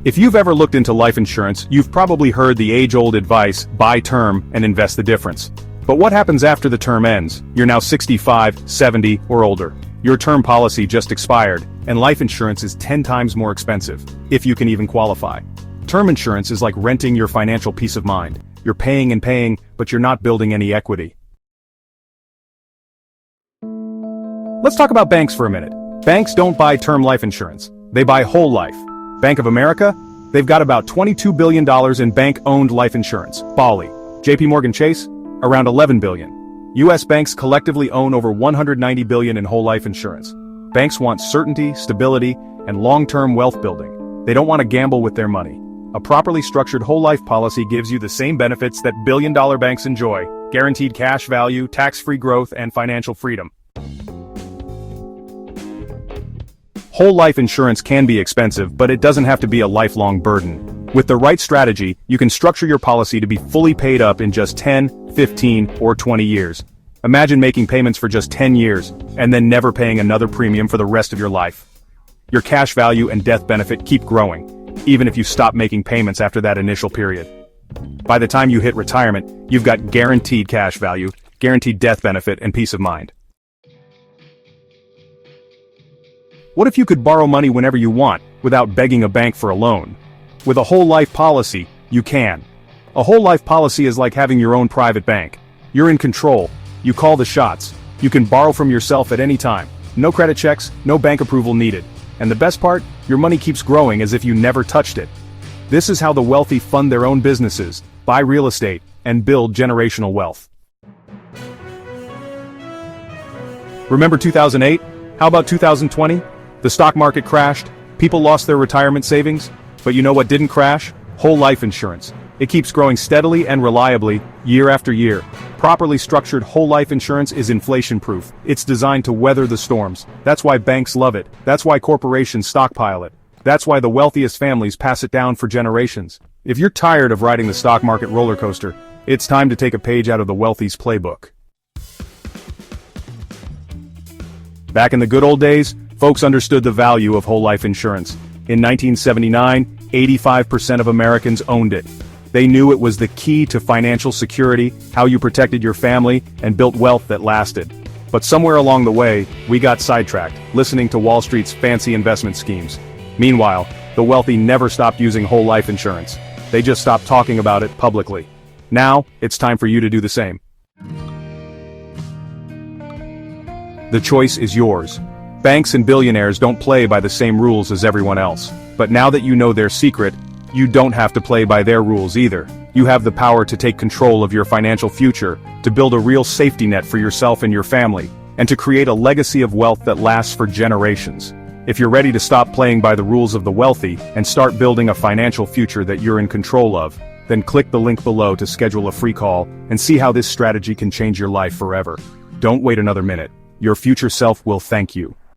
If you've ever looked into life insurance, you've probably heard the age-old advice, buy term and invest the difference. But what happens after the term ends? You're now 65, 70, or older. Your term policy just expired, and life insurance is 10 times more expensive, if you can even qualify. Term insurance is like renting your financial peace of mind. You're paying and paying, but you're not building any equity. Let's talk about banks for a minute. Banks don't buy term life insurance. They buy whole life. Bank of America? They've got about $22 billion in bank-owned life insurance. Bali. JP Morgan Chase? Around $11 billion. U.S. banks collectively own over $190 billion in whole life insurance. Banks want certainty, stability, and long-term wealth building. They don't want to gamble with their money. A properly structured whole life policy gives you the same benefits that billion-dollar banks enjoy: guaranteed cash value, tax-free growth, and financial freedom. Whole life insurance can be expensive, but it doesn't have to be a lifelong burden. With the right strategy, you can structure your policy to be fully paid up in just 10, 15, or 20 years. Imagine making payments for just 10 years, and then never paying another premium for the rest of your life. Your cash value and death benefit keep growing, even if you stop making payments after that initial period. By the time you hit retirement, you've got guaranteed cash value, guaranteed death benefit, and peace of mind. What if you could borrow money whenever you want, without begging a bank for a loan? With a whole life policy, you can. A whole life policy is like having your own private bank. You're in control. You call the shots. You can borrow from yourself at any time. No credit checks, no bank approval needed. And the best part, your money keeps growing as if you never touched it. This is how the wealthy fund their own businesses, buy real estate, and build generational wealth. Remember 2008? How about 2020? The stock market crashed, people lost their retirement savings, but you know what didn't crash? Whole life insurance. It keeps growing steadily and reliably, year after year. Properly structured whole life insurance is inflation-proof. It's designed to weather the storms. That's why banks love it. That's why corporations stockpile it. That's why the wealthiest families pass it down for generations. If you're tired of riding the stock market roller coaster, it's time to take a page out of the wealthy's playbook. Back in the good old days, folks understood the value of whole life insurance. In 1979, 85% of Americans owned it. They knew it was the key to financial security, how you protected your family, and built wealth that lasted. But somewhere along the way, we got sidetracked, listening to Wall Street's fancy investment schemes. Meanwhile, the wealthy never stopped using whole life insurance. They just stopped talking about it publicly. Now, it's time for you to do the same. The choice is yours. Banks and billionaires don't play by the same rules as everyone else. But now that you know their secret, you don't have to play by their rules either. You have the power to take control of your financial future, to build a real safety net for yourself and your family, and to create a legacy of wealth that lasts for generations. If you're ready to stop playing by the rules of the wealthy and start building a financial future that you're in control of, then click the link below to schedule a free call and see how this strategy can change your life forever. Don't wait another minute. Your future self will thank you.